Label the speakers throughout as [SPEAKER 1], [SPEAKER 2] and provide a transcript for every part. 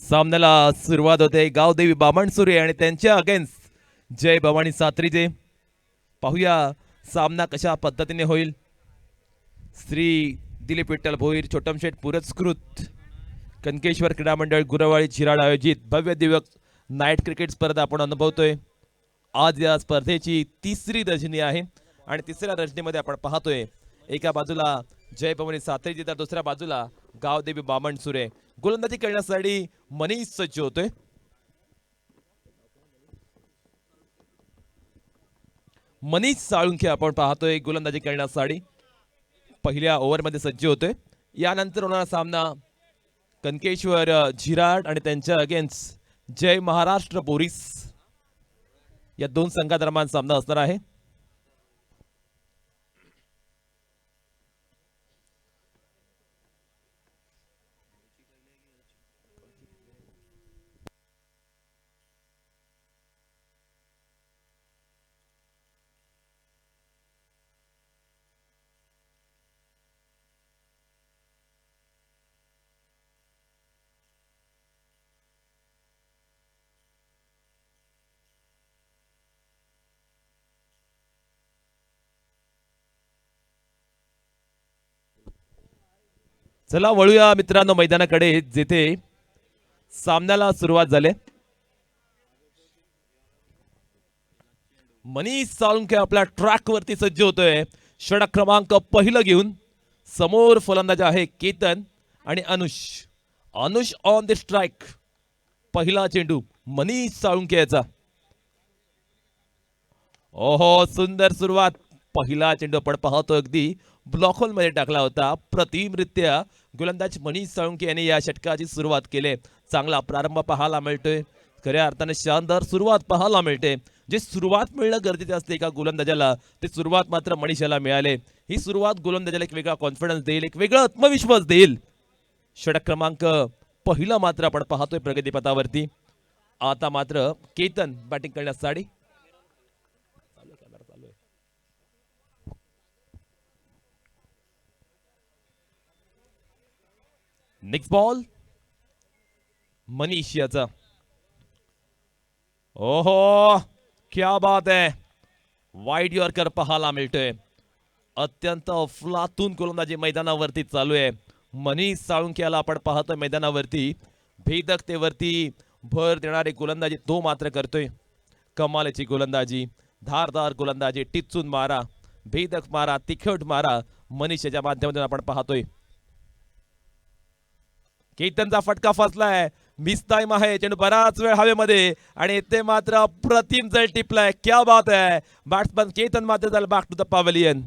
[SPEAKER 1] सामन्याला सुरुवात होते गावदेवी बामणसुरे आणि त्यांच्या अगेन्स्ट जय भवानी सात्रीजे. पाहूया सामना कशा पद्धतीने होईल. श्री दिलीप विठ्ठल भोईर छोटमशेठ पुरस्कृत कनकेश्वर क्रीडा मंडळ गुरवाळी झिराड आयोजित भव्य दिवस नाईट क्रिकेट स्पर्धा आपण अनुभवतोय. आज या स्पर्धेची तिसरी रजनी आहे आणि तिसऱ्या रजनीमध्ये आपण पाहतोय एका बाजूला जय भवानी सात्रीजी तर दुसऱ्या बाजूला गावदेवी बामणसुरे. गोलंदाजी करण्यासाठी मनीष सज्ज होतोय. मनीष साळुंखे आपण पाहतोय गोलंदाजी करण्यासाठी पहिल्या ओव्हरमध्ये सज्ज होतोय. यानंतर होणारा सामना कनकेश्वर झिराड आणि त्यांच्या अगेन्स्ट जय महाराष्ट्र बोरीस या दोन संघादरम्यान सामना असणार आहे. चला वळूया मित्रांनो मैदानाकडे जेथे सामन्याला सुरुवात झाली. मनीष साळुंखे आपल्या ट्रॅक वरती सज्ज होतोय षटक क्रमांक पहिलं घेऊन. समोर फलंदाज आहे केतन आणि Anush. Anush on the strike. पहिला चेंडू मनीष साळुंखे याचा. ओहो सुंदर सुरुवात. पहिला चेंडू आपण पाहतो अगदी ब्लॉक होल मध्ये टाकला होता. प्रतिमरित्या गोलंदाज मनीष साळुंखे यांनी या षटकाची सुरुवात केली. चांगला प्रारंभ पाहायला मिळतोय. खऱ्या अर्थाने शानदार सुरुवात पाहायला मिळते. जे सुरुवात मिळणं गरजेचे असते एका गोलंदाजाला ते सुरुवात मात्र मनीषाला मिळाले. ही सुरुवात गोलंदाजाला एक वेगळा कॉन्फिडन्स देईल, एक वेगळा आत्मविश्वास देईल. षटक क्रमांक पहिला मात्र आपण पाहतोय प्रगतीपथावरती. आता मात्र केतन बॅटिंग करण्यासाठी. नेक्स्ट बॉल मनीष याचा. ओहो क्या बात आहे. वाईड यॉर्कर पाहायला मिळतोय. अत्यंत अफलातून गोलंदाजी मैदानावरती चालू आहे. मनीष साळुंखे याला आपण पाहतोय मैदानावरती भेदकतेवरती भर देणारी गोलंदाजी तो मात्र करतोय. कमालीची गोलंदाजी, धारदार गोलंदाजी, टिचून मारा, भेदक मारा, तिखट मारा मनीषच्या माध्यमातून आपण पाहतोय. केतनचा फटका फसलाय. मिस टाइम आहे. चेंडू बराच वेळ हवेमध्ये आणि ते मात्र अप्रतिम जळ टिपलाय. क्या बात आहे. बॅट्समन केतन मात्र झाला बॅक टू द पॅव्हलियन.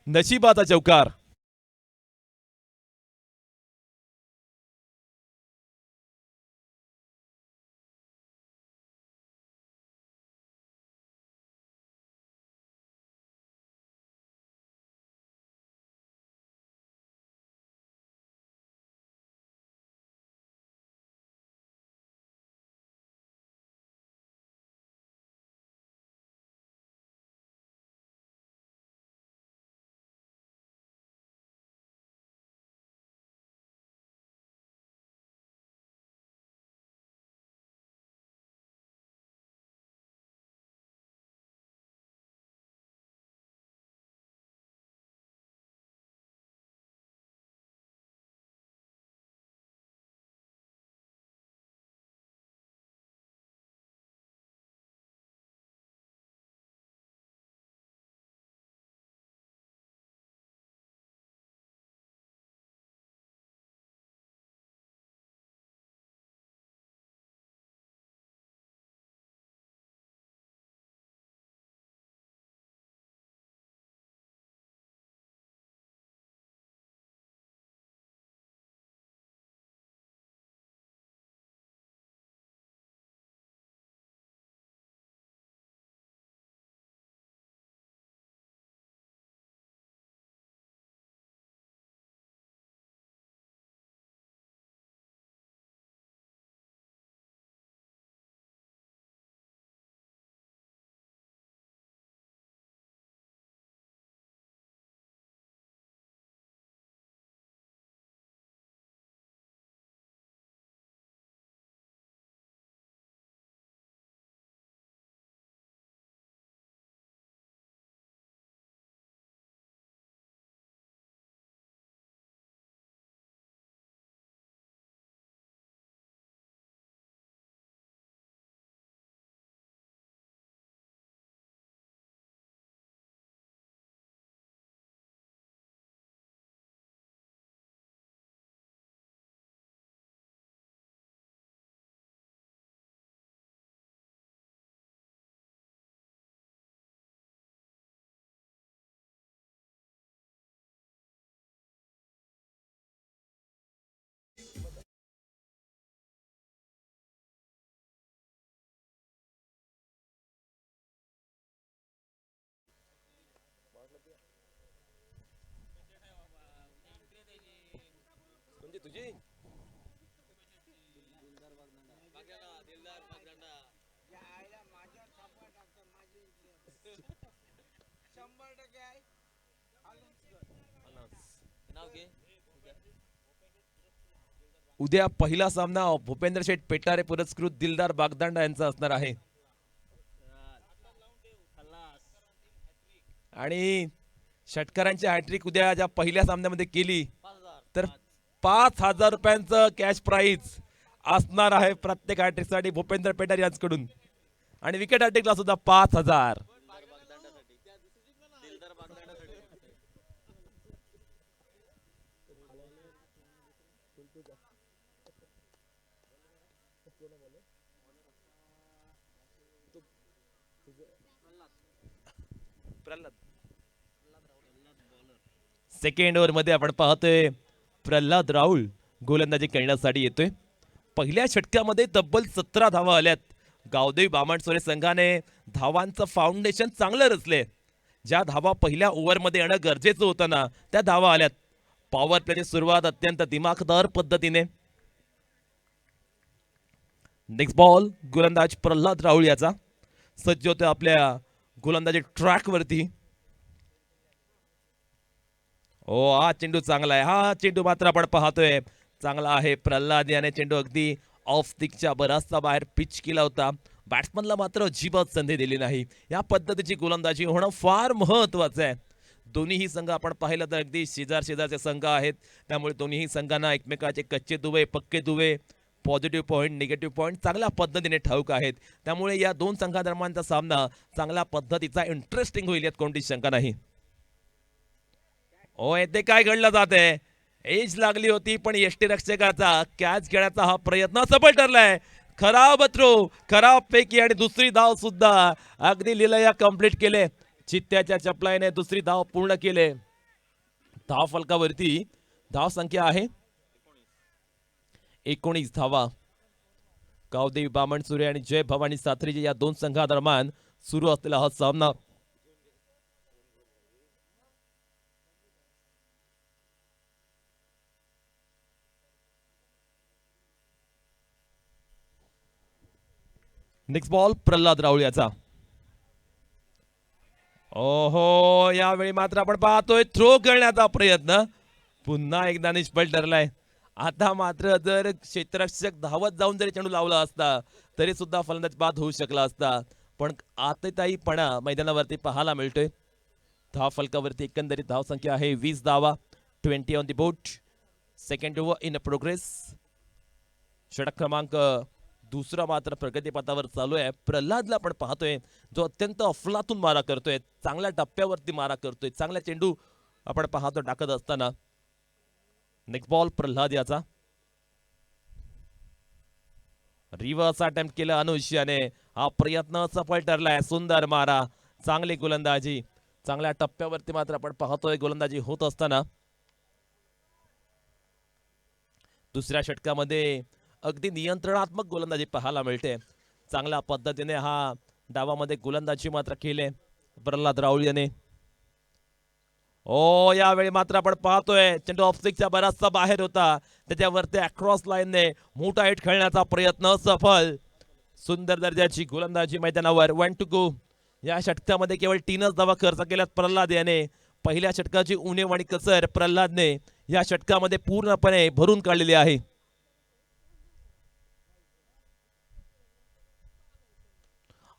[SPEAKER 1] नशिबाचा चौकार. उद्या पहिला सामना भूपेंद्र शेठ पेटारे पुरस्कृत दिलदार बागदांडा यांचा असणार आहे. आणि षटकारांची हॅट्रिक उद्या ज्या पहिल्या सामन्यामध्ये केली तर 5,000 रुपयांचं कॅश प्राइज असणार आहे प्रत्येक हॅट्रिक साठी भूपेंद्र पेटारे यांच्याकडून. आणि विकेट हॅट्रिकला सुद्धा 5,000. सेकंड ओव्हर मध्ये आपण पाहतोय प्रल्हाद राहुल गोलंदाजी करण्यासाठी येतोय. पहिल्या षटकामध्ये तब्बल 17 धावा आल्यात. गावदेवी बामणसोरे संघाने धावांचं फाउंडेशन चांगलं रचले. ज्या धावा पहिल्या ओव्हरमध्ये येणं गरजेचं होतं ना त्या धावा आल्यात. पॉवर प्लेची सुरुवात अत्यंत दिमाखदार पद्धतीने. नेक्स्ट बॉल गोलंदाज प्रल्हाद राहुल याचा सज्ज होते आपल्या गोलंदाजी ट्रॅक वरती. ओ हा चेंडू चांगला आहे. हा चेंडू मात्र आपण पाहतोय चांगला आहे. प्रल्हाद याने चेंडू अगदी ऑफ स्टिकच्या बराचसा बाहेर पिच केला होता. बॅट्समनला मात्र अजिबात संधी दिली नाही. या पद्धतीची गोलंदाजी होणं फार महत्वाचं आहे. दोन्हीही संघ आपण पाहिलं तर अगदी शेजारचे संघ आहेत. त्यामुळे दोन्हीही संघांना एकमेकाचे कच्चे दुवे पक्के दुवे पॉझिटिव्ह पॉईंट निगेटिव्ह पॉईंट चांगल्या पद्धतीने ठाऊक आहेत. त्यामुळे या दोन संघादरम्यानचा सामना चांगल्या पद्धतीचा इंटरेस्टिंग होईल यात कोणतीच शंका नाही. ओ येथे काय घडलं जाते. एज लागली होती पण यष्टीरक्षकाचा कॅच घेण्याचा हा प्रयत्न सफल ठरलाय. खराब थ्रो खराब पैकी आणि दुसरी धाव सुद्धा अगदी लीलया कंप्लीट केले. चित्त्याच्या चपलाईने दुसरी धाव पूर्ण केले. धाव फलकावरती धाव संख्या आहे 19 धावा. गावदेवी बामणसुरे आणि जय भवानी साथरीजे या दोन संघादरम्यान सुरू असलेला हा सामना नेक्स्ट बॉल प्रल्हाद राहुल याचा. ओहो यावेळी मात्र आपण पाहतोय थ्रो करण्याचा प्रयत्न पुन्हा एकदा निष्फळ ठरलाय. आता मात्र जर क्षेत्ररक्षक धावत जाऊन जरी चेंडू लावला असता तरी सुद्धा फलंदाज बाद होऊ शकला असता. पण आतताईपणा मैदानावरती पाहायला मिळतोय. धाव फलकावरती एकंदरीत धाव संख्या आहे 20 धावा. 20 on the board. Second over in progress. षटक क्रमांक दुसरा मात्र प्रगतीपथावर चालू आहे. प्रल्हादला आपण पाहतोय जो अत्यंत अफलातून मारा करतोय. चांगल्या टप्प्यावरती मारा करतोय. चांगला चेंडू आपण पाहतो टाकत असताना. नेक्स्ट बॉल प्रल्हाद याचा. रिव्हर्स अटेम्प्ट केला अनुष याने. हा प्रयत्न सफल ठरलाय. सुंदर मारा चांगली गोलंदाजी. चांगल्या टप्प्यावरती मात्र आपण पाहतोय गोलंदाजी होत असताना. दुसऱ्या षटकामध्ये अगदी नियंत्रणात्मक गोलंदाजी पाहायला मिळते. चांगल्या पद्धतीने हा डावामध्ये गोलंदाजी मात्र केले प्रल्हाद राहुल याने. ओ यावेळी मात्र आपण पाहतोय चेंडू ऑफस्टिकच्या बराचसा बाहेर होता. त्याच्यावरती अक्रॉस लाईनने मोठा हिट खेळण्याचा प्रयत्न सफल. सुंदर दर्जाची गोलंदाजी मैदानावर. 1 टू गो. या षटकामध्ये केवळ 3च धावा खर्च केल्यात प्रल्हाद याने. पहिल्या षटकाची उणीव आणि कसर प्रल्हादने या षटकामध्ये पूर्णपणे भरून काढलेली आहे.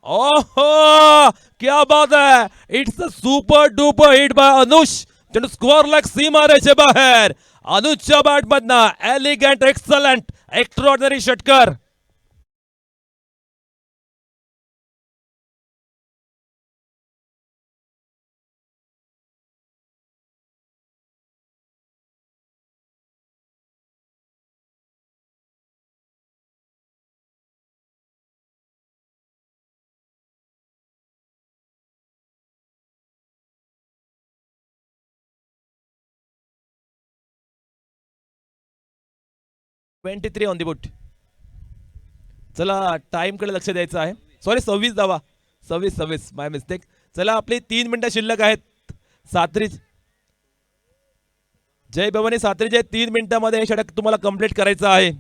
[SPEAKER 1] ओहो क्या बात है. It's a super duper hit by Anush. चेंडू स्कोअर लाईक सीमारेषे बाहेर. अनुजच्या बॅट मधनं एलिगंट एक्सलंट एक्स्ट्रॉर्डनरी षटकार. Twenty on the boot. चला टाइम कडे लक्ष द्यायचं आहे. सॉरी 26 धावा. 26 माय मिस्टेक. चला आपली 3 मिनिटं शिल्लक आहेत. सात्री जय भवानी सात्रीचे 3 मिनिटांमध्ये हे षटक तुम्हाला कंप्लीट करायचं आहे,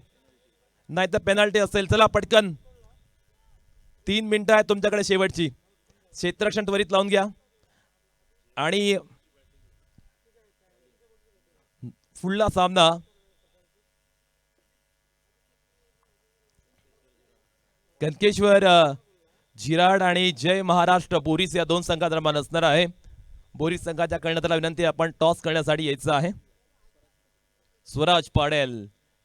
[SPEAKER 1] नाही तर पेनल्टी असेल. चला पटकन, 3 मिनिटं आहेत तुमच्याकडे शेवटची. क्षेत्ररक्षण त्वरित लावून घ्या आणि पुढला सामना कनकेश्वर झिराड आणि जय महाराष्ट्र बोरीस या दोन संघादरम्यान असणार आहे. बोरीस संघाच्या कर्णधाराला विनंती, आपण टॉस करण्यासाठी यायचं आहे. स्वराज पाडेल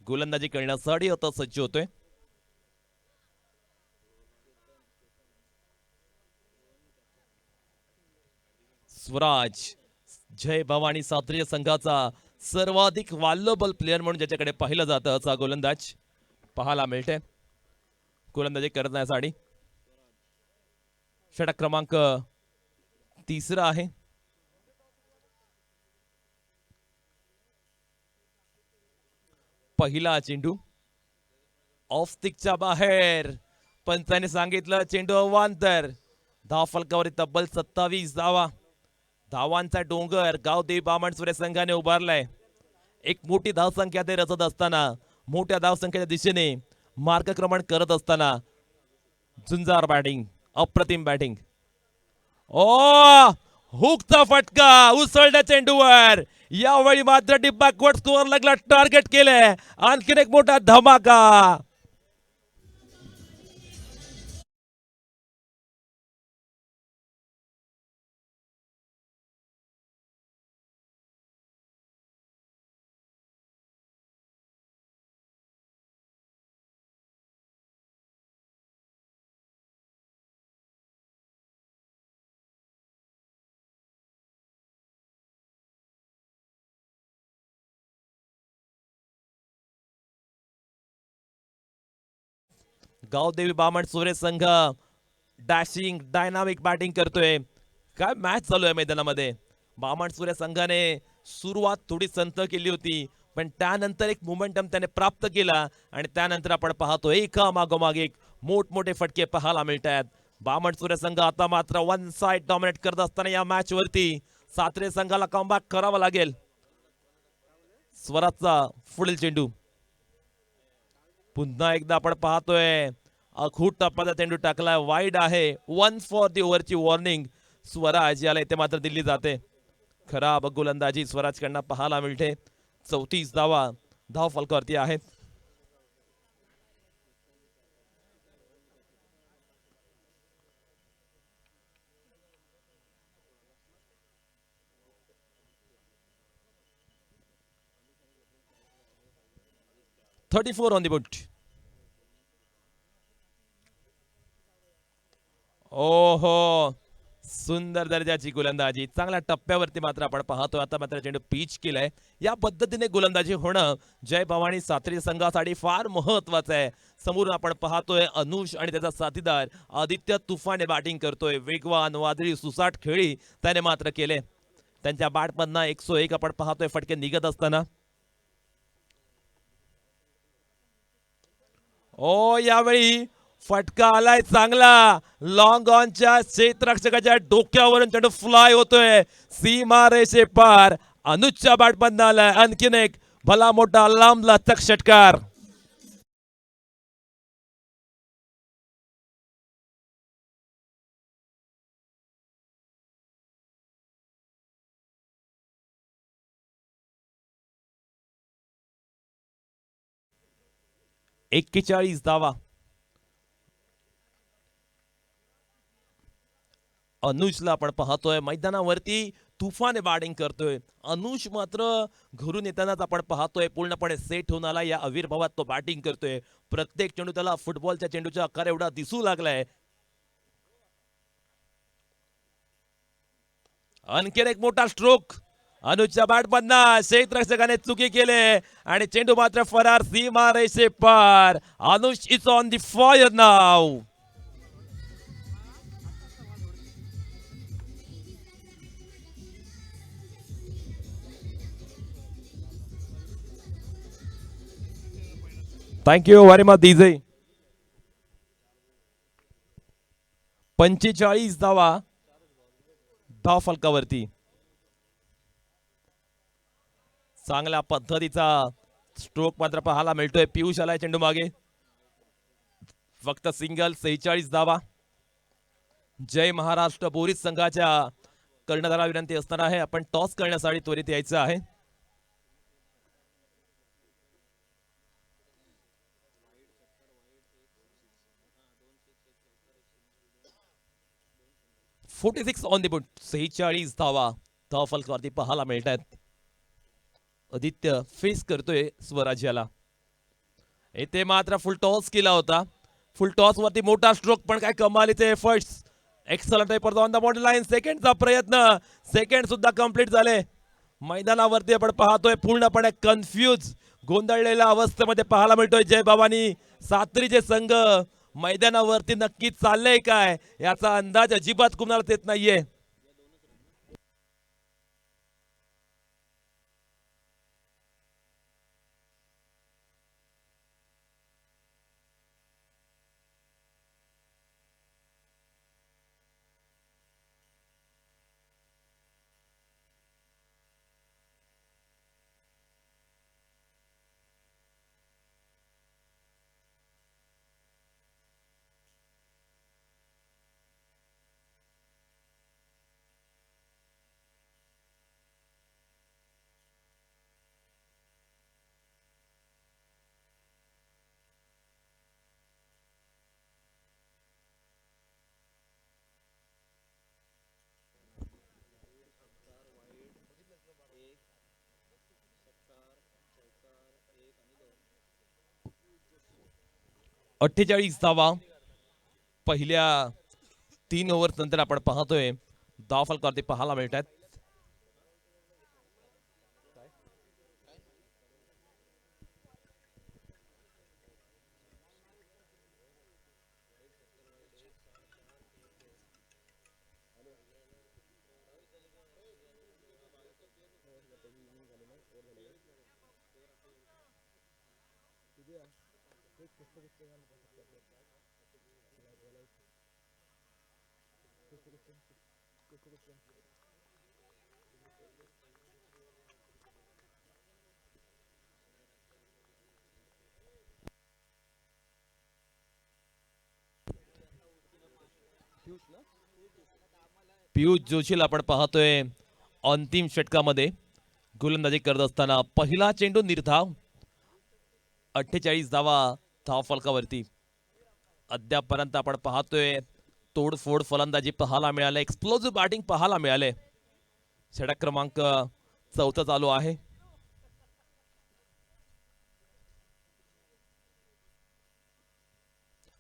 [SPEAKER 1] गोलंदाजी करण्यासाठी आता सज्ज होतोय. स्वराज जय भवानी सात्रीय संघाचा सर्वाधिक व्हॅल्युएबल प्लेअर म्हणून ज्याच्याकडे पाहिलं जातं असा गोलंदाज पाहायला मिळते गोलंदाजी करण्यासाठी. षटक क्रमांक 3 आहे. पहिला चेंडू ऑफ स्टिकच्या बाहेर, पंचाने सांगितलं चेंडू अवांतर. धाव फलकावर तब्बल 27 धावा. धावांचा डोंगर गावदेवी बामणसुरे संघाने उभारलाय. एक मोठी धावसंख्या ते रचत असताना, मोठ्या धावसंख्येच्या दिशेने मार्गक्रमण करत असताना झुंजार बॅटिंग, अप्रतिम बॅटिंग. ओ हुकचा फटका उसळल्या चेंडूवर. यावेळी मात्र बॅकवर्ड स्कोअर लागला, टार्गेट केलंय. आणखीन एक मोठा धमाका. गावदेवी बामणसुरे संघ डॅशिंग डायनामिक बॅटिंग करतोय. काय मॅच चालू आहे मैदानामध्ये. बामणसुरे संघाने सुरुवात थोडी संत केली होती, पण त्यानंतर एक मोमेंटम त्याने प्राप्त केला आणि त्यानंतर आपण पाहतो एका मागोमाग एक मोठमोठे फटके पाहायला मिळत आहेत. बामणसुरे संघ आता मात्र वन साइड डॉमिनेट करत असताना या मॅच वरती सात्रे संघाला कमबॅक करावा लागेल. स्वराजचा पुढील चेंडू पुन्हा एकदा आपण पाहतोय अखूट टप्प्याचा चेंडू टाकलाय, वाईड आहे. 1 फॉर दी ओव्हरची वॉर्निंग स्वराज याला इथे मात्र दिली जाते. खराब गोलंदाजी स्वराजकडनं पाहायला मिळते. 34 धावा धाव फलकावरती आहेत. $34 ऑन दी बुट. ओहो, सुंदर दर्जाची गोलंदाजी, चांगल्या टप्प्यावरती मात्र आपण पाहतोय. आता मात्र चेंडू पिच केलाय. या पद्धतीने गोलंदाजी होणं जय भवानी सात्री संघासाठी फार महत्वाचं आहे. समोर आपण पाहतोय अनुष आणि त्याचा साथीदार आदित्य तुफाने बॅटिंग करतोय. वेगवान वादळी सुसाट खेळी त्याने मात्र केले. त्यांच्या बॅटमधनं 101 आपण पाहतोय फटके निघत असताना. ओ यावेळी फटका आलाय चांगला. लॉंग ऑनच्या क्षेत्ररक्षकाच्या डोक्यावरून चेंडू फ्लाय होतोय सीमा रेषे पार. अनुजच्या बॅटमधनं आलाय आणखीन एक भला मोठा लांब लचक षटकार. एक्केचाळीस धावा. अनुजला आपण पाहतोय मैदानावरती तुफाने बॅटिंग करतोय. अनुज मात्र घरून येतानाच आपण पाहतोय पूर्णपणे सेट होऊन आला. या आविर्भावात तो बॅटिंग करतोय. प्रत्येक चेंडू त्याला फुटबॉलच्या चेंडूच्या आकार एवढा दिसू लागलाय. आणखीन एक मोठा स्ट्रोक अनुजच्या बॅटमधनं. क्षेत्ररक्षकाने चुकी केले आणि चेंडू मात्र फरार सीमा रेषे पार. Anuj is on the fire now. Thank you very much DJ. 45 धावा धाव फलकावरती. चांगल्या पद्धतीचा स्ट्रोक मात्र पाहायला मिळतोय. पियुष आलाय चेंडू मागे. फक्त सिंगल 46 धावा. जय महाराष्ट्र बोरीस संघाच्या कर्णधाराला विनंती असणार आहे, आपण टॉस करण्यासाठी त्वरित यायचं आहे. .46 ऑन द बोर्ड. 46 धावा धावफलकावरती पाहायला मिळत आहेत. आदित्य फेस करतोय स्वराज्याला. इथे मात्र फुल टॉस केला होता. फुल टॉस वरती मोठा स्ट्रोक, पण काय कमालीचे efforts. Excellent paper on the border line. सेकंडचा प्रयत्न, सेकंड सुद्धा कंप्लीट झाले. मैदानावरती आपण पाहतोय पूर्णपणे कन्फ्यूज, गोंधळलेल्या अवस्थेमध्ये पाहायला मिळतोय जय भवानी सात्रीचे संघ. मैदानावरती नक्की चाललंय काय याचा अंदाज अजिबात कुणालाच येत नाहीये. अठ्ठेचाळीस धावा पहिल्या 3 ओव्हर नंतर आपण पाहतोय धावफलकावरती पाहायला मिळतात. पियुष जोशीला आपण पाहतोय अंतिम षटकामध्ये गोलंदाजी करत असताना. पहिला चेंडू निर्धाव. 48 धावा धावफलकावरती. अद्यापपर्यंत आपण पाहतोय तोडफोड फलंदाजी पाहायला मिळाले, एक्सप्लोजिव्ह बॅटिंग पाहायला मिळाले. षटक क्रमांक 4 चालू आहे.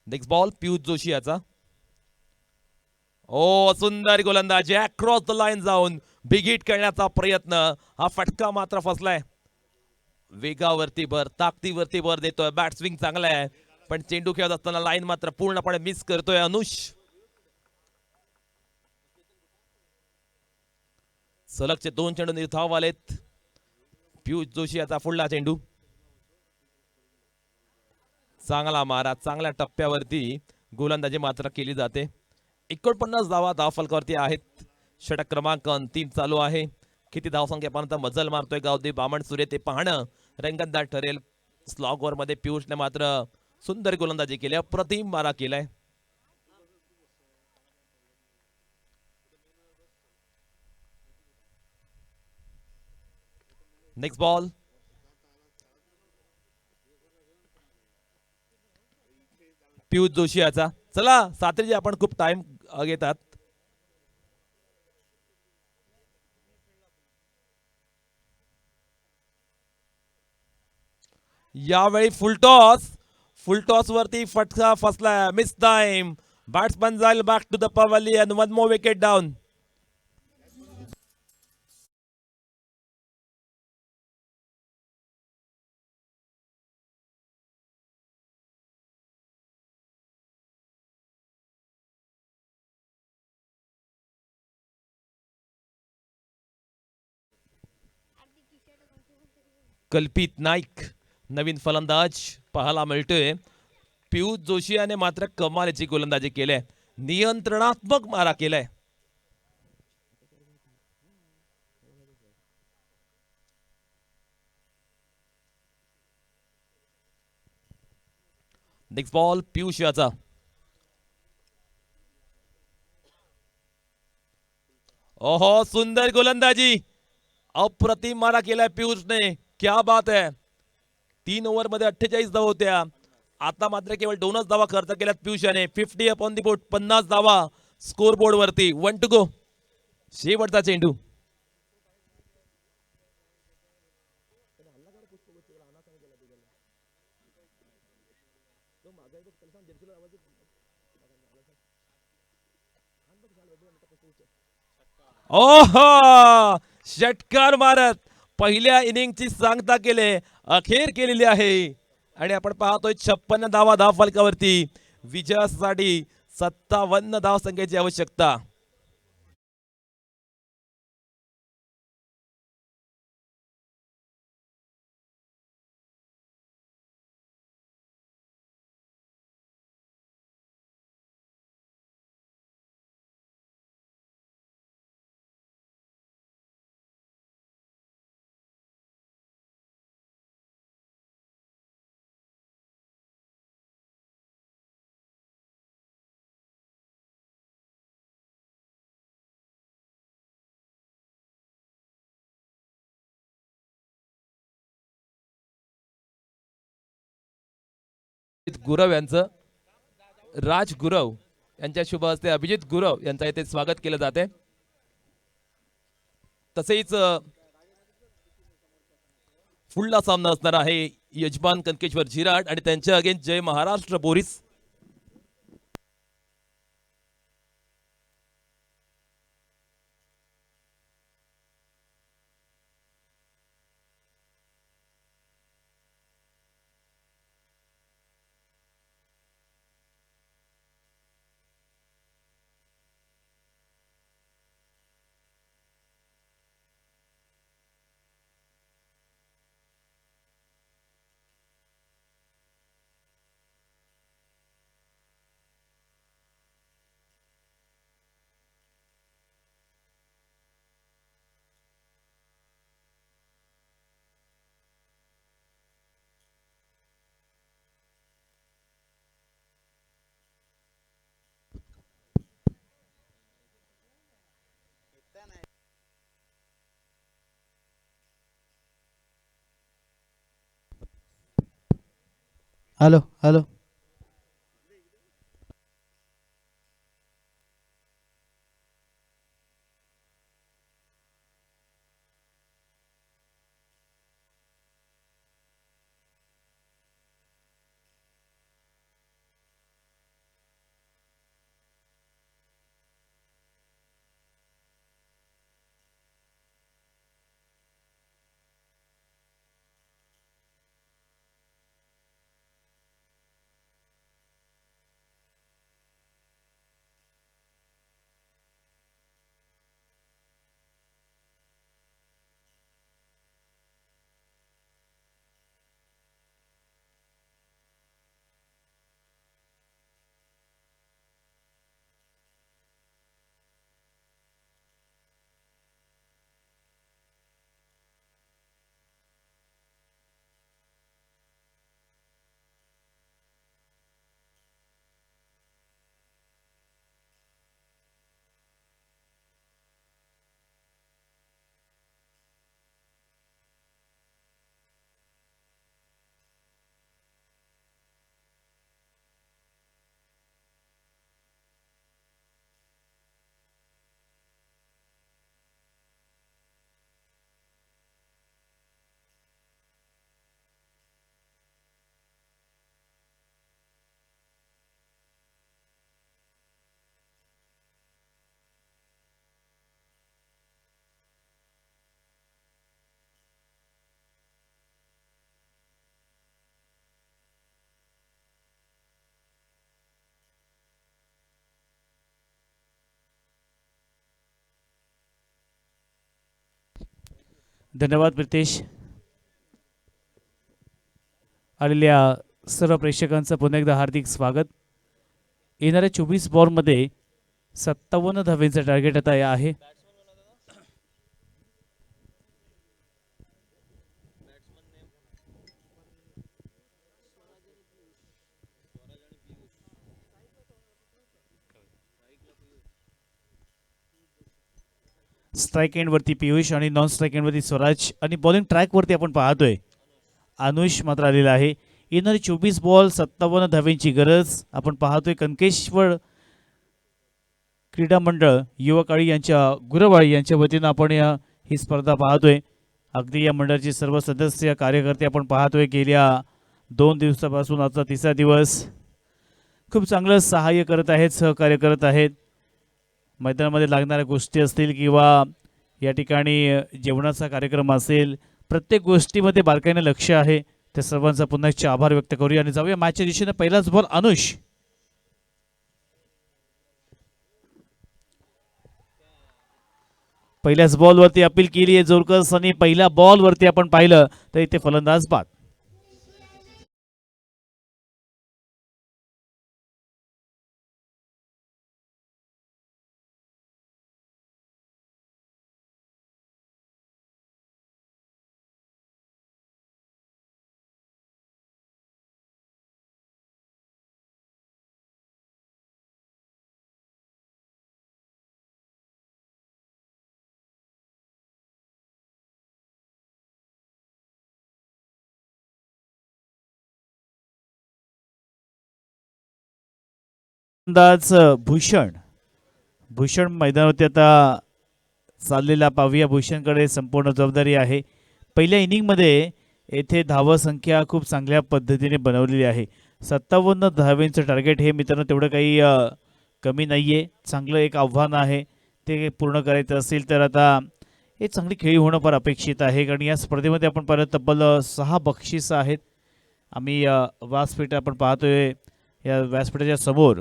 [SPEAKER 1] नेक्स्ट बॉल पियुष जोशी याचा. ओ सुंदर गोलंदाजी, अक्रॉस द लाईन जाऊन बिग हिट करण्याचा प्रयत्न. हा फटका मात्र फसलाय. वेगावरती भर, ताकदीवरती भर देतोय. बॅट स्विंग चांगला आहे, पण चेंडू खेळत असताना लाईन मात्र पूर्णपणे मिस करतोय अनुष. सलगचे 2 चेंडू निर्धाव आलेत. पियुष जोशी याचा पुढला चेंडू. चांगला मारा, चांगल्या टप्प्यावरती गोलंदाजी मात्र केली जाते. 49 धावा धावफलकावरती आहेत. षटक क्रमांक 3 चालू आहे. किती धावसंख्येपर्यंत मजल मारतोय गावदेवी बामणसुरे ते पाहणं रंगतदार ठरेल. स्लॉग ओव्हर मध्ये पियुषने मात्र सुंदर गोलंदाजी केली, अप्रतिम मारा केलाय. Next ball. पियुष जोशी याचा. चला सात्रीजी, आपण खूप टाइम घेतात. यावेळी फुलटॉस वरती फटका फसला. Miss time. बॅट्समन जाईल back to the pavilion. 1 more wicket down. Kalpit Naik नवीन फलंदाज पाहायला मिळतोय. पियुष जोशी याने मात्र कमालीची गोलंदाजी केली, नियंत्रणात्मक मारा केलाय. नेक्स्ट बॉल पियुष याचा. ओहो, सुंदर गोलंदाजी, अप्रतिम मारा केलाय पियुषने. क्या बात आहे. 3 ओव्हरमध्ये 48 धावा होत्या. आता मात्र केवळ 2च धावा खर्च केल्यात पियुष याने. 50 अपॉन दी बोर्ड, 50 धावा स्कोर बोर्ड वरती. 1 टू गो. शेवटचा चेंडू. ओहो, षटकार मारत पहिल्या इनिंगची सांगता केले, अखेर केलेली आहे. आणि आपण पाहतोय 56 धावा धाव फलकावरती. विजयासाठी 57 धाव संख्येची आवश्यकता. गुरव यांचं, राज गुरव यांच्या शुभ हस्ते अभिजित गुरव यांचा इथे स्वागत केलं जाते. तसेच फुल्ला सामना असणार आहे यजमान कनकेश्वर झिराट आणि त्यांच्या अगेन्स्ट जय महाराष्ट्र बोरीस.
[SPEAKER 2] Hello hello. धन्यवाद प्रितेश. आलेल्या सर्व प्रेक्षकांचं पुन्हा एकदा हार्दिक स्वागत. येणाऱ्या 24 बॉलमध्ये 57 धावेचं टार्गेट आता आहे. स्ट्राईक एंडवरती पियुष आणि नॉन स्ट्राईक एंडवरती स्वराज आणि बॉलिंग ट्रॅकवरती आपण पाहतोय अनुष मात्र आलेला आहे. येणारे 24 बॉल 57 धावेंची गरज आपण पाहतोय. कनकेश्वर क्रीडा मंडळ युवकाळी यांच्या गुरवाळी यांच्या वतीनं आपण ही स्पर्धा पाहतोय. अगदी या मंडळाचे सर्व सदस्य कार्यकर्ते आपण पाहतोय. गेल्या 2 दिवसापासून आजचा तिसरा दिवस खूप चांगलं सहाय्य करत आहेत, सहकार्य करत आहेत. मैदानामध्ये लागणाऱ्या गोष्टी असतील किंवा या ठिकाणी जेवणाचा कार्यक्रम असेल, प्रत्येक गोष्टीमध्ये बारकाईने लक्ष आहे. त्या सर्वांचा पुन्हा एकदा आभार व्यक्त करूया आणि जाऊया मॅचच्या दिशेने. पहिलाच बॉल अनुष. पहिल्याच बॉलवरती अपील केली आहे जोरकस आणि पहिल्या बॉलवरती आपण पाहिलं तर इथे फलंदाज बाद. फलंदाज भूषण मैदानावरती आता चाललेला पाहूया. भूषणकडे संपूर्ण जबाबदारी आहे. पहिल्या इनिंगमध्ये येथे धावसंख्या खूप चांगल्या पद्धतीने बनवलेली आहे. 57 धावेंचं टार्गेट हे मित्रांनो तेवढं काही कमी नाही आहे. चांगलं एक आव्हान आहे. ते पूर्ण करायचं असेल तर आता हे चांगली खेळी होणं फार अपेक्षित आहे. कारण या स्पर्धेमध्ये आपण पाहिलं तब्बल 6 बक्षिसं आहेत. आम्ही व्यासपीठ आपण पाहतोय. या व्यासपीठाच्या समोर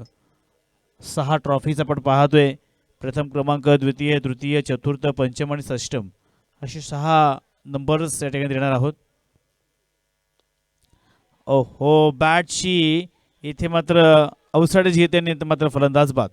[SPEAKER 2] 6 ट्रॉफीज आपण पाहतोय. प्रथम क्रमांक, द्वितीय, तृतीय, चतुर्थ, पंचम आणि षष्टम असे 6 नंबर्स या ठिकाणी देणार आहोत. ओहो, बॅटची इथे मात्र अवसाडेच घेते आणि मात्र फलंदाज बाद.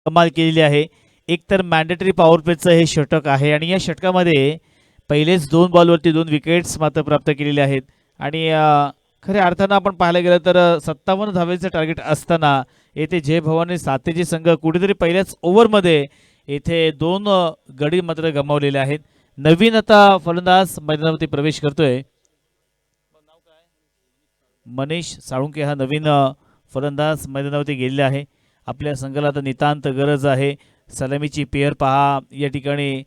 [SPEAKER 2] कमाल केलेली आहे. एक तर मॅन्डेटरी पॉवर प्लेचं हे षटक आहे आणि या षटकामध्ये पहिलेच 2 बॉलवरती 2 विकेट्स मात्र प्राप्त केलेले आहेत. आणि खऱ्या अर्थानं आपण पाहायला गेलं तर 57 धावेचं टार्गेट असताना येथे जय भवानी सातेचे संघ कुठेतरी पहिल्याच ओव्हरमध्ये येथे 2 गडी मात्र गमावलेले आहेत. नवीन आता फलंदाज मैदानावरती प्रवेश करतोय. मनीष साळुंके हा नवीन फलंदाज मैदानावरती गेलेला आहे. आपल्या संघाला आता नितांत गरज आहे. सलामीची पेअर पहा. या ठिकाणी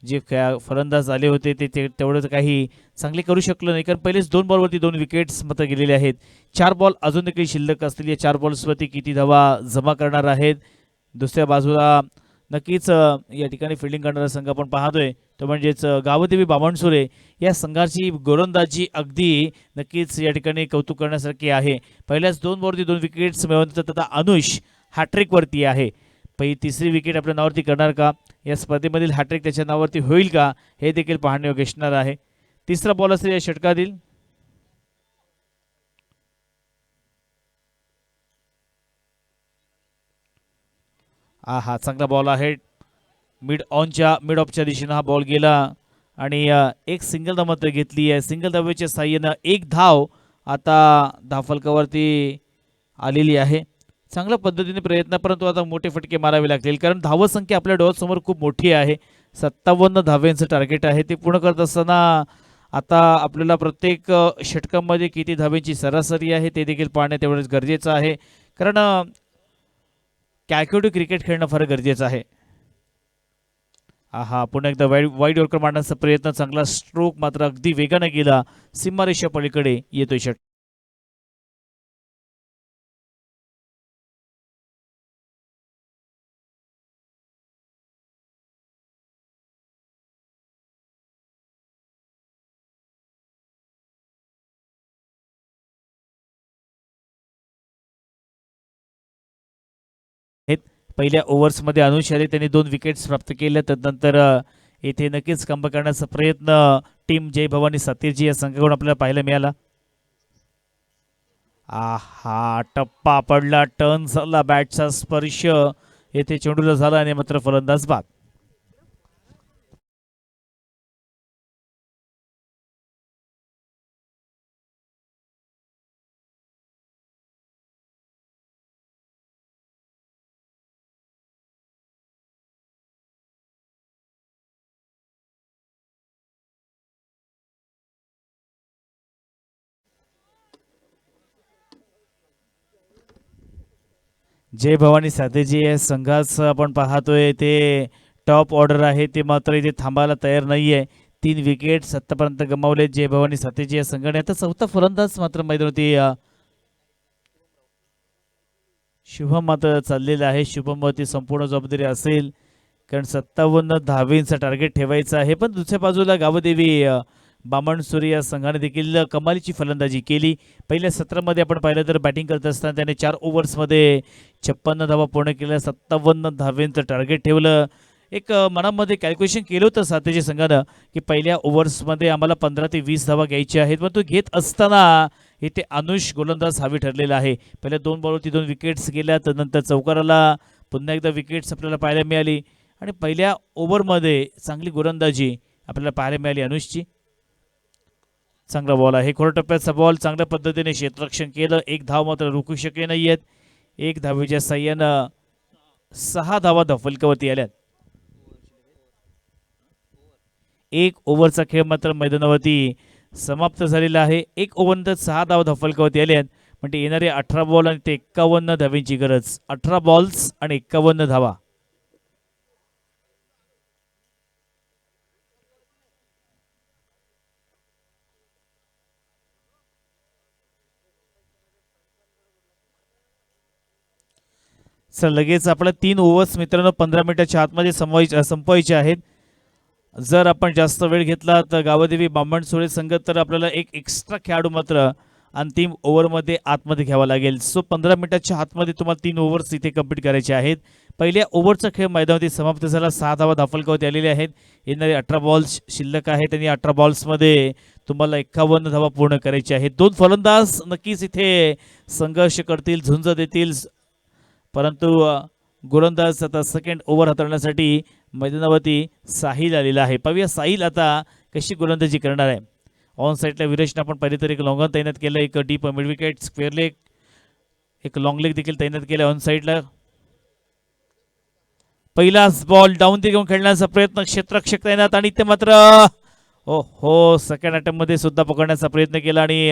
[SPEAKER 2] जे फलंदाज आले होते ते तेवढं काही चांगले करू शकलो नाही, कारण पहिलेच 2 बॉलवरती 2 विकेट्स मात्र गेलेले आहेत. 4 बॉल अजून देखील शिल्लक असतील. या 4 बॉल्सवरती किती धावा जमा करणार आहेत. दुसऱ्या बाजूला नक्कीच या ठिकाणी फिल्डिंग करणारा संघ आपण पाहतोय तो म्हणजेच गावदेवी बामणसुरे. या संघाची गोलंदाजी अगदी नक्कीच या ठिकाणी कौतुक करण्यासारखी आहे. पहिल्याच 2 बॉलवरती 2 विकेट्स मिळवण्यात आता अनुष हॅट्रिकवरती आहे. तिसरी विकेट आपल्या नावावरती करणार का? या स्पर्धेमधील हॅट्रिक त्याच्या नावावरती होईल का हे देखील पाहणे योग्य असणार आहे. तिसरा बॉल असेल या षटकातील. हा चांगला बॉल आहे. मिड ऑफच्या दिशेनं हा बॉल गेला आणि एक सिंगल धाव मात्र घेतली आहे. सिंगल धावेच्या साह्यानं 1 धाव आता धावफलकावरती आलेली आहे. चांगल्या पद्धतीने प्रयत्न, परंतु आता मोठे फटके मारावे लागतील कारण धावसंख्या आपल्या डोळ्यासमोर खूप मोठी आहे. 57 धाव्यांचं टार्गेट आहे. ते पूर्ण करत असताना आता आपल्याला प्रत्येक षटकामध्ये किती धाव्यांची सरासरी आहे ते देखील पाहणे तेवढंच गरजेचं आहे, कारण कॅल्क्युलेटिव्ह क्रिकेट खेळणं फार गरजेचं आहे. पुन्हा एकदा वाईड यॉर्कर मारण्याचा प्रयत्न. चांगला स्ट्रोक मात्र अगदी वेगाने गेला. सीमारेषा पलीकडे येतोय षटक. पहिल्या ओव्हर्समध्ये अनुष आले, त्यांनी 2 विकेट्स प्राप्त केल्या. त्यानंतर येथे नक्कीच कमबॅक करण्याचा प्रयत्न टीम जय भवानी सातीरजी या संघाकडून आपल्याला पाहायला मिळाला. टप्पा पडला, टर्न झाला, बॅटचा स्पर्श येथे चेंडूला झाला आणि मात्र फलंदाज बाद. जय भवानी साथीजी या संघाचं आपण पाहतोय ते टॉप ऑर्डर आहे ते मात्र इथे थांबायला तयार नाहीये. 3 विकेट्स आतापर्यंत गमावले जय भवानी साथीजी या संघाने. आता चौथा फलंदाज मात्र मैदानावरती शुभम मात्र चाललेला आहे. शुभमवरती संपूर्ण जबाबदारी असेल कारण 57 धावेंचं टार्गेट ठेवायचं आहे. पण दुसऱ्या बाजूला गावदेवी बामणसुरी या संघाने देखील कमालीची फलंदाजी केली. पहिल्या सत्रामध्ये आपण पाहिलं तर बॅटिंग करत असताना त्याने 4 ओव्हर्समध्ये 56 धावा पूर्ण केल्या, 57 धावेंचं टार्गेट ठेवलं. एक मनामध्ये कॅल्क्युलेशन केलं होतं साथीच्या संघानं की पहिल्या ओव्हर्समध्ये आम्हाला 15 ते 20 धावा घ्यायच्या आहेत. पण तो घेत असताना इथे अनुष गोलंदाज हवी ठरलेला आहे. पहिल्या 2 बॉलवरती 2 विकेट्स गेल्या, त्यानंतर चौकाराला पुन्हा एकदा विकेट्स आपल्याला पाहायला मिळाली आणि पहिल्या ओव्हरमध्ये चांगली गोलंदाजी आपल्याला पाहायला मिळाली अनुषची. चांगला बॉल आहे, खोट्या टप्प्याचा बॉल, चांगल्या पद्धतीने क्षेत्ररक्षण केलं. एक धाव मात्र रोखू शकले नाहीयेत. एक धावेच्या साह्यानं 6 धावा धफलकावरती आल्यात. एक ओव्हरचा खेळ मात्र मैदानावरती समाप्त झालेला आहे. एक ओव्हरनंतर 6 धावा धफलकावरती आल्यात म्हणजे येणारे 18 बॉल आणि ते 51 धावेंची गरज. 18 बॉल्स आणि 51 धावा. सर लगेच आपल्या 3 ओव्हर्स मित्रांनो 15 मिनिटाच्या आतमध्ये संपवायचे आहेत. जर आपण जास्त वेळ घेतला तर गावदेवी बामणसुळे संघ तर आपल्याला एक एक्स्ट्रा खेळाडू मात्र अंतिम ओव्हरमध्ये आतमध्ये घ्यावा लागेल. सो 15 मिनिटाच्या आतमध्ये तुम्हाला 3 ओव्हर्स इथे कंप्लीट करायचे आहेत. पहिल्या ओव्हरचा खेळ मैदानावरती समाप्त झाला. 6 धावा धाफलकावरती आलेले आहेत. येणारे 18 बॉल्स शिल्लक आहेत आणि 18 बॉल्समध्ये तुम्हाला 51 धावा पूर्ण करायच्या आहेत. 2 फलंदाज नक्कीच इथे संघर्ष करतील, झुंज देतील, परंतु गोलंदाज आता सेकंड ओव्हर हाताळण्यासाठी मैदानावरती साहिल आलेला आहे. पाहूया साहिल आता कशी गोलंदाजी करणार आहे. ऑन साईडला विरेशने आपण पहिले तर एक लॉंगन तैनात केलं, एक deep mid wicket square leg, एक लॉंग लेग देखील तैनात केलं ऑन साईडला. पहिलाच बॉल डाऊन ते घेऊन खेळण्याचा प्रयत्न, क्षेत्ररक्षक तैनात आणि ते मात्र हो सेकंड अटेम्प्ट मध्ये सुद्धा पकडण्याचा प्रयत्न केला आणि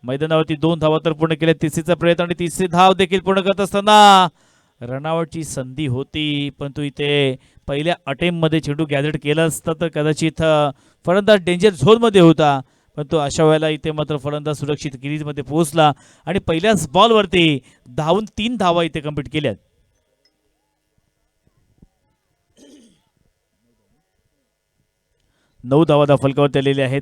[SPEAKER 2] मैदानावरती 2 धावा तर पूर्ण केल्या. तिसरीचा प्रयत्न आणि तिसरी धाव देखील पूर्ण करत असताना रनआउटची संधी होती, परंतु इथे पहिल्या अटेम्प्टमध्ये चेंडू गॅदर केला असता तर कदाचित फलंदाज डेंजर झोनमध्ये होता. परंतु अशा वेळेला इथे मात्र फलंदाज सुरक्षित क्रीजमध्ये पोहोचला आणि पहिल्याच बॉलवरती धावून 3 धावा इथे कंप्लीट केल्यात. नऊ धावा फलकावर आलेले आहेत.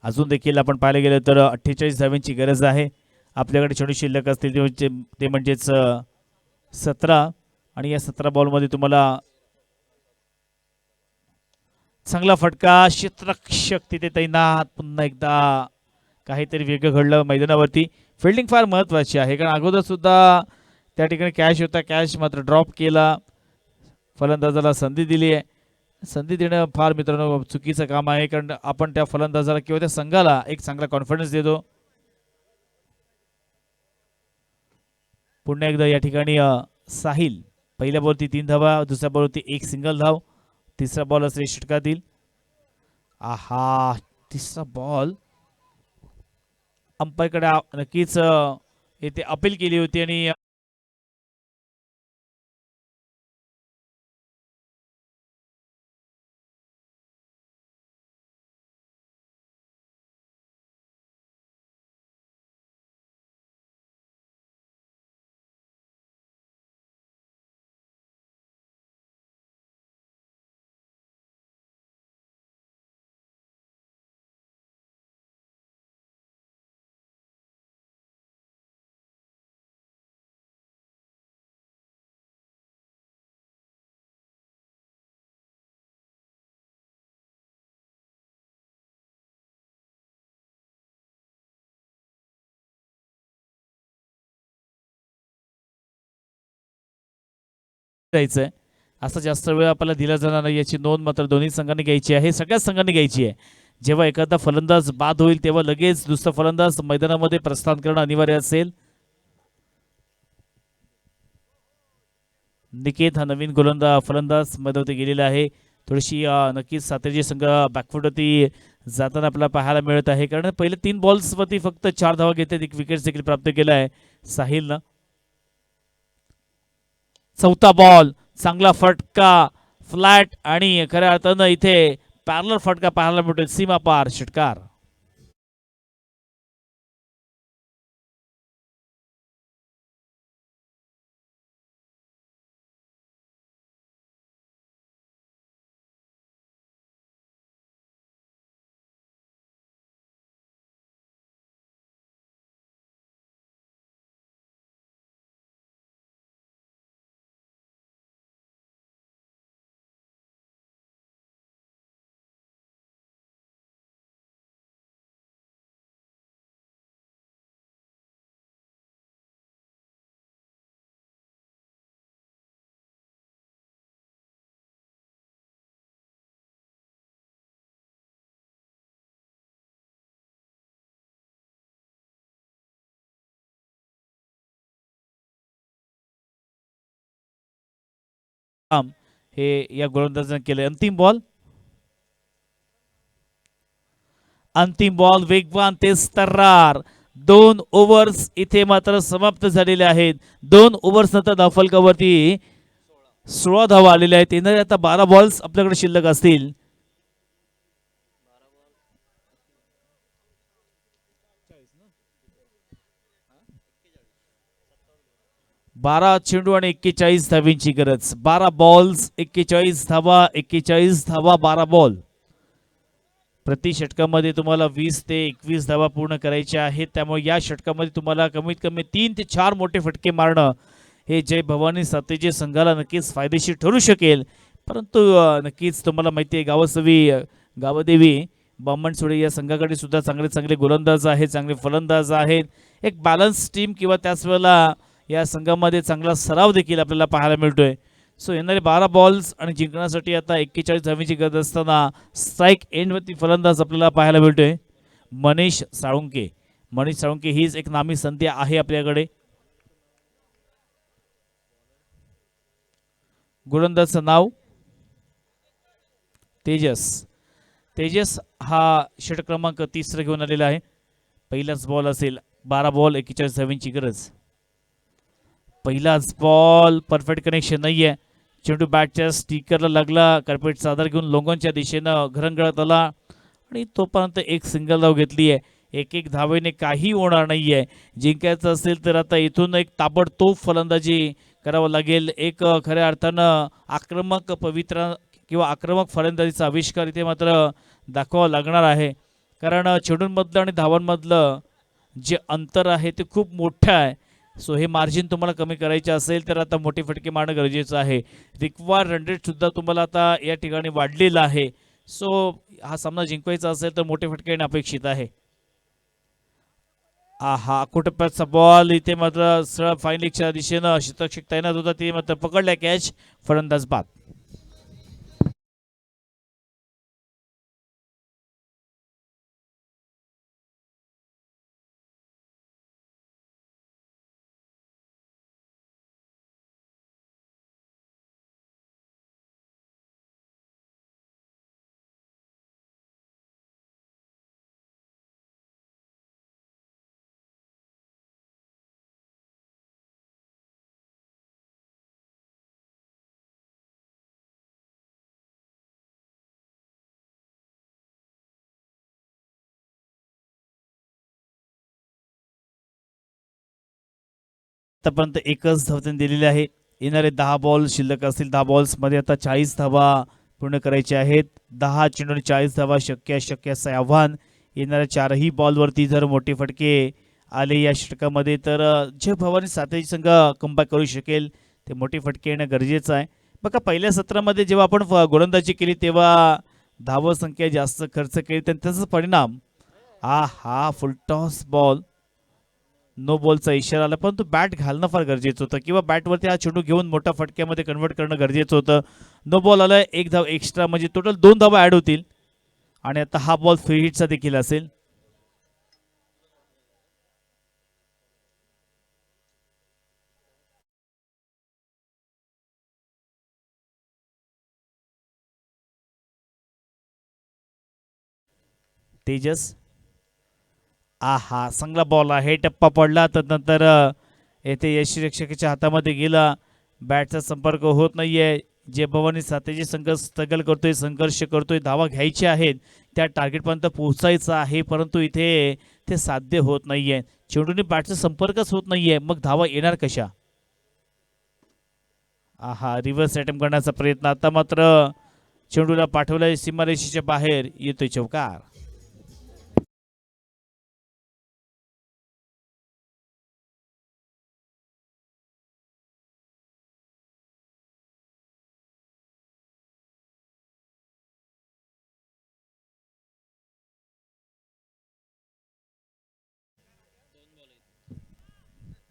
[SPEAKER 2] अजून देखील आपण पाहायला गेलं तर 48 धाव्यांची गरज आहे. आपल्याकडे चेंडू शिल्लक असतील ते म्हणजेच 17 आणि या 17 बॉलमध्ये तुम्हाला चांगला फटका, क्षेत्ररक्षक तिथे तैनात. पुन्हा एकदा काहीतरी वेगळं घडलं मैदानावरती. फिल्डिंग फार महत्त्वाची आहे कारण अगोदर सुद्धा त्या ठिकाणी कॅच होता, कॅच मात्र ड्रॉप केला. फलंदाजाला संधी दिली आहे. संधी देणं फार मित्रांनो चुकीचं काम आहे कारण आपण त्या फलंदाजाला किंवा त्या संघाला एक चांगला कॉन्फिडन्स देतो. पुन्हा एकदा या ठिकाणी साहिल पहिल्या बॉलवरती 3 धावा, दुसऱ्या बॉलवरती 1 सिंगल धाव, तिसरा बॉल असेल षटकातील. तिसरा बॉल अंपायरकडे नक्कीच येथे अपील केली होती आणि जायचं आहे. असा जास्त वेळ आपल्याला दिला जाणार नाही याची नोंद मात्र दोन्ही संघांनी घ्यायची आहे. सगळ्याच संघांनी घ्यायची आहे. जेव्हा एखादा फलंदाज बाद होईल तेव्हा लगेच दुसरा फलंदाज मैदानामध्ये प्रस्थान करणं अनिवार्य असेल. निकेत हा नवीन फलंदाज मैदानावरती गेलेला आहे. थोडीशी नक्कीच सातेरी संघ बॅकफुटवरती जाताना आपल्याला पाहायला मिळत आहे, कारण पहिले 3 बॉल्सवरती फक्त 4 धावा घेते. एक विकेट देखील प्राप्त केला आहे साहिलनं. चौथा बॉल, चांगला फटका फ्लॅट आणि खऱ्या अर्थानं इथे पॅरलर फटका पाहायला मिळतोय, सीमा पार षटकार. हे या गोलंदाजाने केले. अंतिम बॉल वेगवान ते तर्रार. 2 ओव्हर्स इथे मात्र समाप्त झालेले आहेत. 2 ओव्हर्स नंतर धावफलकावरती 16 धावा आलेल्या आहेत. येणारे आता 12 बॉल्स आपल्याकडे शिल्लक असतील. 12 चेंडू आणि 41 धावींची गरज. 12 बॉल्स 41 धावा, 41 धावा 12 बॉल. प्रति षटकामध्ये तुम्हाला 20 ते 21 धावा पूर्ण करायच्या आहेत. त्यामुळे या षटकामध्ये तुम्हाला कमीत कमी 3 ते 4 मोठे फटके मारणं हे जय भवानी सातेजे संघाला नक्कीच फायदेशीर ठरू शकेल. परंतु नक्कीच तुम्हाला माहिती आहे गावदेवी बामणसोडे या संघाकडे सुद्धा चांगले चांगले गोलंदाज आहेत, चांगले फलंदाज आहेत. एक बॅलन्स टीम किंवा त्याच वेळेला या संघामध्ये चांगला सराव देखील आपल्याला पाहायला मिळतोय. सो येणारे 12 बॉल्स आणि जिंकण्यासाठी आता 41 धावींची गरज असताना स्ट्राईक एंडवरती फलंदाज आपल्याला पाहायला मिळतोय मनीष साळुंके. मनीष साळुंके हीच एक नामी संधी आहे आपल्याकडे. गोलंदाजचं नाव तेजस हा षटक क्रमांक 30 घेऊन आलेला आहे. पहिलाच बॉल असेल. 12 बॉल 41 धावींची गरज. पहिलाच बॉल परफेक्ट कनेक्शन नाहीये. चेंडू बॅटच्या स्टिकरला लागला. कार्पेटचा आधार घेऊन लोंगॉनच्या दिशेनं घरंगळत आला आणि तोपर्यंत एक सिंगल धाव घेतली आहे. एक धावेने काही होणार नाहीये. जिंकायचं असेल तर आता इथून एक ताबडतोब फलंदाजी करावं लागेल. एक खऱ्या अर्थानं आक्रमक पवित्र किंवा आक्रमक फलंदाजीचा आविष्कार इथे मात्र दाखवावा लागणार आहे, कारण चेंडूंमधलं आणि धावांमधलं जे अंतर आहे ते खूप मोठं आहे. सो हे मार्जिन तुम्हाला कमी करायचे असेल तर आता मोठे फटके मारणं गरजेचं आहे. रिक्वायर रन रेट सुद्धा तुम्हाला आता या ठिकाणी वाढलेला आहे. सो हा सामना जिंकवायचा असेल तर मोठे फटके येणं अपेक्षित आहे. हा कुटप्याचा बॉल इथे मात्र सरळ फायनलिकच्या दिशेनं शतक तैनात होता, ते मात्र पकडल्या कॅच. फलंदाज बाद. आतापर्यंत एकच धावताना दिलेले आहे. येणारे 10 बॉल शिल्लक असतील. 10 बॉल्समध्ये आता 40 धावा पूर्ण करायचे आहेत. 10 चेंडू 40 धावा शक्य असं आव्हान. येणाऱ्या 4ही बॉलवरती जर मोठे फटके आले या षटकामध्ये तर जय भवानी सातेरी संघ कमबॅक करू शकेल. ते मोठे फटके येणं गरजेचं आहे. बघा, पहिल्या सत्रामध्ये जेव्हा आपण गोलंदाजी केली तेव्हा धाव संख्या जास्त खर्च केली, तर त्याचा परिणाम हा फुलटॉस बॉल नो बॉलचा इशारा आला, परंतु बॅट घालणं फार गरजेचं होतं किंवा बॅटवरती हा चेंडू घेऊन मोठ्या फटक्यामध्ये कन्वर्ट करणं गरजेचं होतं. नो बॉल आलाय, एक धाव एक्स्ट्रा म्हणजे टोटल 2 धावा ॲड होतील आणि आता हा बॉल फ्री हिटचा देखील असेल. तेजस, आहा चांगला बॉल आहे, टप्पा पडला तर नंतर येथे यष्टीरक्षकाच्या हातामध्ये गेला. बॅटचा संपर्क होत नाहीये. जे भवानी सातेजी संघ स्ट्रगल करतोय, संघर्ष करतोय, धावा घ्यायच्या आहेत, त्या टार्गेटपर्यंत पोहोचायचं आहे, परंतु इथे ते साध्य होत नाहीये. चेंडूने बॅटचा संपर्कच होत नाहीये, मग धावा येणार कशा? आहा रिव्हर्स अटेम्प्ट करण्याचा प्रयत्न, आता मात्र चेंडूला पाठवलाय सीमारेषेच्या बाहेर, येतोय चौकार.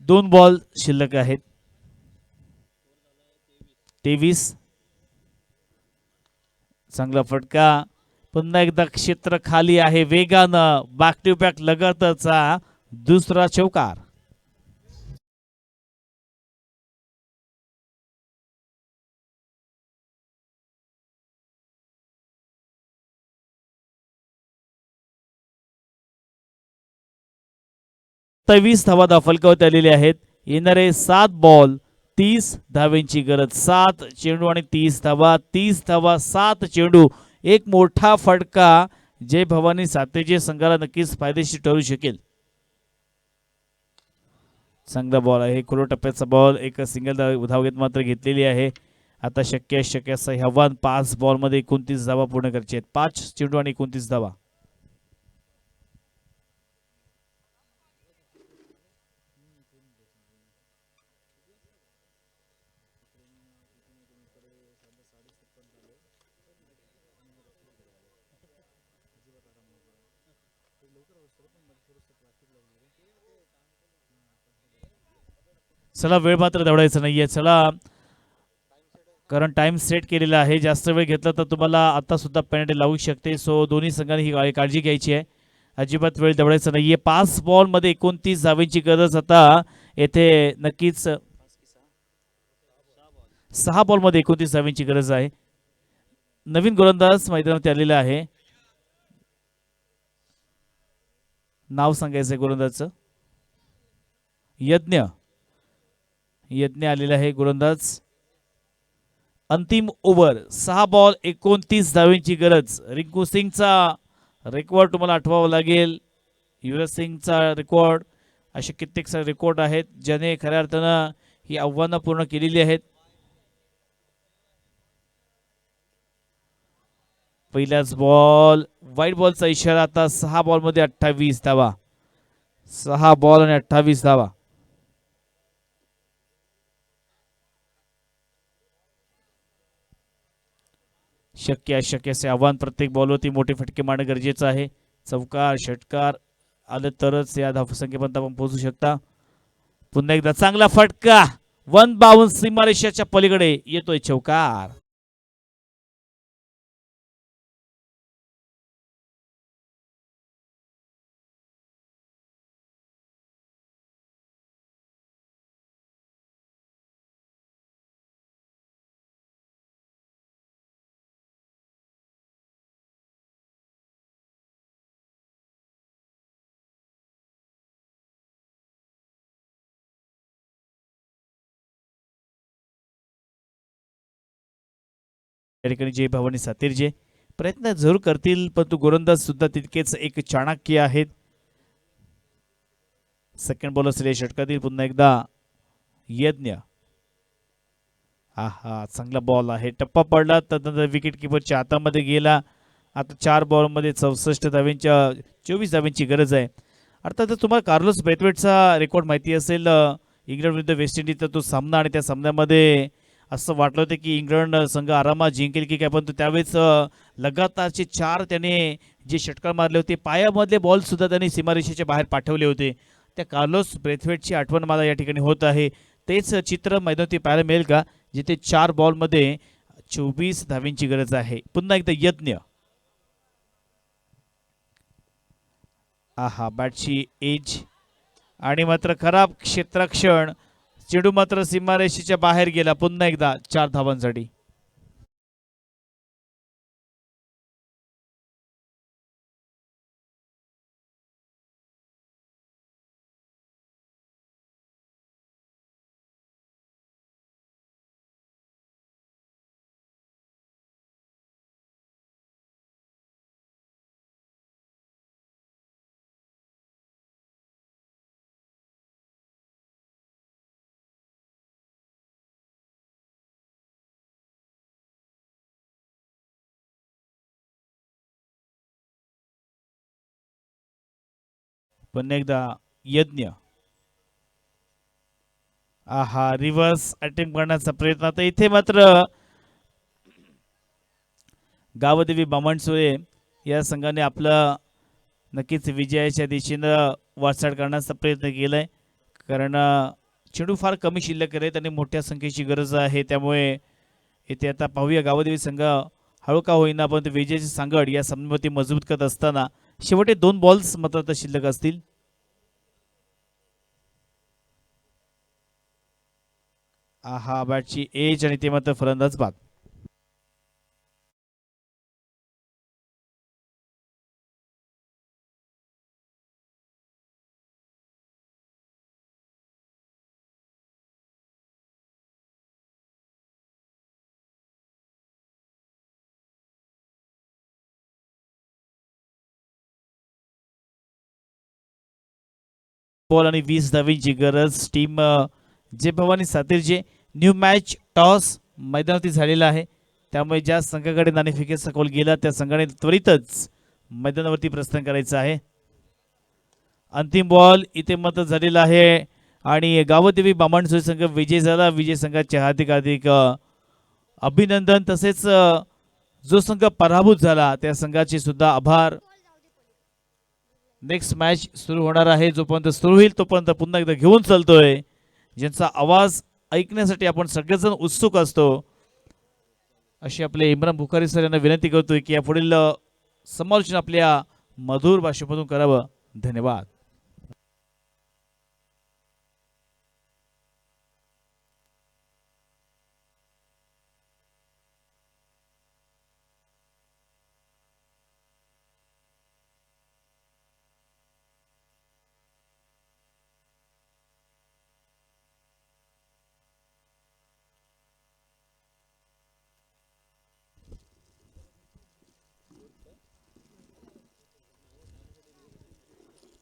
[SPEAKER 2] दोन बॉल शिल्लक आहेत. 23. चांगला फटका, पुन्हा एकदा क्षेत्र खाली आहे, वेगानं बॅक टू बॅक लगतचा दुसरा चौकार. तेवीस धावा फलकावरती आलेले आहेत. येणारे 7 बॉल 30 धाव्यांची गरज. 7 चेंडू आणि 30 धावा, 30 धावा 7 चेंडू, एक मोठा फटका जय भवानी सातेजी संघाला नक्कीच फायदेशीर ठरू शकेल. चांगला बॉल आहे, खुल्या टप्प्याचा बॉल, एक सिंगल धावगीत मात्र घेतलेली आहे. आता शक्य असं आव्हान, 5 बॉलमध्ये 29 धावा पूर्ण करायचे आहेत. 5 चेंडू आणि 29 धावा. चला वेळ मात्र दवडायचा नाहीये. चला, कारण टाइम सेट केलेला आहे. जास्त वेळ घेतला तर तुम्हाला आता सुद्धा पेनल्टी लागू शकते. सो दोन्ही संघांनी ही काळजी घ्यायची आहे. अजिबात वेळ दवडायचा नाहीये. 5 बॉल मध्ये 29 धावेची गरज आता येथे नक्कीच. 6 बॉल मध्ये 29 धावेची गरज आहे. नवीन गोलंदाज मैदानात आलेला आहे. नाव सांगायचंय गोलंदाजचं. यज्ञ आलेला आहे गोलंदाज. अंतिम ओव्हर, 6 बॉल 29 धावेची गरज. रिंकू सिंगचा रेकॉर्ड तुम्हाला आठवावं लागेल. युवराज सिंगचा रेकॉर्ड, असे कित्येक सारे रेकॉर्ड आहेत ज्याने खऱ्या अर्थानं ही आव्हानं पूर्ण केलेली आहेत. पहिलाच बॉल, वाईट बॉलचा इशारा. आता 6 बॉल मध्ये 28 धावा. 6 बॉल आणि 28 धावा. शक्य अशक्य असे आव्हान, प्रत्येक बॉलवरती मोठे फटके मारणे गरजेचं आहे. चौकार षटकार आलं तरच या धावसंख्येपर्यंत आपण पोहोचू शकता. पुन्हा एकदा चांगला फटका, 1 बाउन्स सीमारेषाच्या पलीकडे, येतोय चौकार. या ठिकाणी जय भवानी सातेरजे प्रयत्न जरूर करतील, परंतु गोलंदाज सुद्धा तितकेच एक चाणक्य आहेत. सेकंड बॉलर श्रेय षटकातील पुन्हा एकदा यज्ञ. हा चांगला बॉल आहे, टप्पा पडला तर विकेट किपरच्या हातामध्ये गेला. आता 4 बॉलमध्ये 64 धाव्यांच्या 24 धाव्यांची गरज आहे. अर्थात तुम्हाला कार्लोस ब्रेथवेटचा रेकॉर्ड माहिती असेल. इंग्लंड विरुद्ध वेस्ट इंडिजचा तो सामना, आणि त्या सामन्यामध्ये असं वाटलं होतं की इंग्लंड संघ आरामात जिंकेल की काय, परंतु त्यावेळेस लगातारचे 4 त्याने जे षटकार मारले होते, पायामधले बॉल सुद्धा त्यांनी सीमारेषेच्या बाहेर पाठवले होते. त्या कार्लोस ब्रेथवेटची आठवण मला या ठिकाणी होत आहे. तेच चित्र मैदानावरती पाहायला मिळेल का, जिथे 4 बॉलमध्ये 24 धावींची गरज आहे. पुन्हा एकदा यज्ञ. आहा, बॅटची एज आणि मात्र खराब क्षेत्ररक्षण. चेंडू मात्र सीमारेषेच्या बाहेर गेला. पुन्हा एकदा 4 धावांसाठी. पुन्हा एकदा यज्ञ. आहा, रिव्हर्स अटेम्प्ट करण्याचा प्रयत्न. तर इथे मात्र गावदेवी बामणसुळे या संघाने आपलं नक्कीच विजयाच्या दिशेनं वाटचाल करण्याचा प्रयत्न केलाय. कारण चेंडू फार कमी शिल्लक आहेत आणि मोठ्या संख्येची गरज आहे. त्यामुळे इथे आता पाहूया गावदेवी संघ हळू का होईना पण विजयाची सांगड या सामन्यावरती मजबूत करत असताना शेवटी 2 बॉल्स मात्र आता शिल्लक असतील. आहा, बॅटची एज आणि ते मात्र फलंदाज बाद. बॉल आणि 20 धावींची गरज. टीम जे भवानी सातीरचे न्यू मॅच टॉस मैदानावरती झालेला आहे. त्यामुळे ज्या संघाकडे नाणेफेकीचा कौल गेला त्या संघाने त्वरितच मैदानावरती प्रस्थान करायचं आहे. अंतिम बॉल इथे मत झालेला आहे आणि गावदेवी बामणसुळे संघ विजय झाला. विजय संघाचे हार्दिक हार्दिक अभिनंदन. तसेच जो संघ पराभूत झाला त्या संघाचे सुद्धा आभार. नेक्स्ट मॅच सुरू होणार आहे. जोपर्यंत सुरू होईल तोपर्यंत पुन्हा एकदा घेऊन चालतोय, ज्यांचा आवाज ऐकण्यासाठी आपण सगळेजण उत्सुक असतो. अशी आपले इम्रान बुखारी सर यांना विनंती करतोय की यापुढील समालोचन आपल्या मधुर भाषेमधून करावं. धन्यवाद.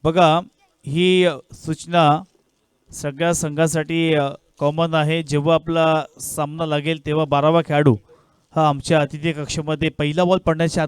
[SPEAKER 2] बघा, ही सूचना सगळ्या संघासाठी कॉमन आहे. जेव्हा आपला सामना लागेल तेव्हा 12वा खेळाडू हा आमच्या अतिथी कक्षामध्ये पहिला बॉल पडण्याच्या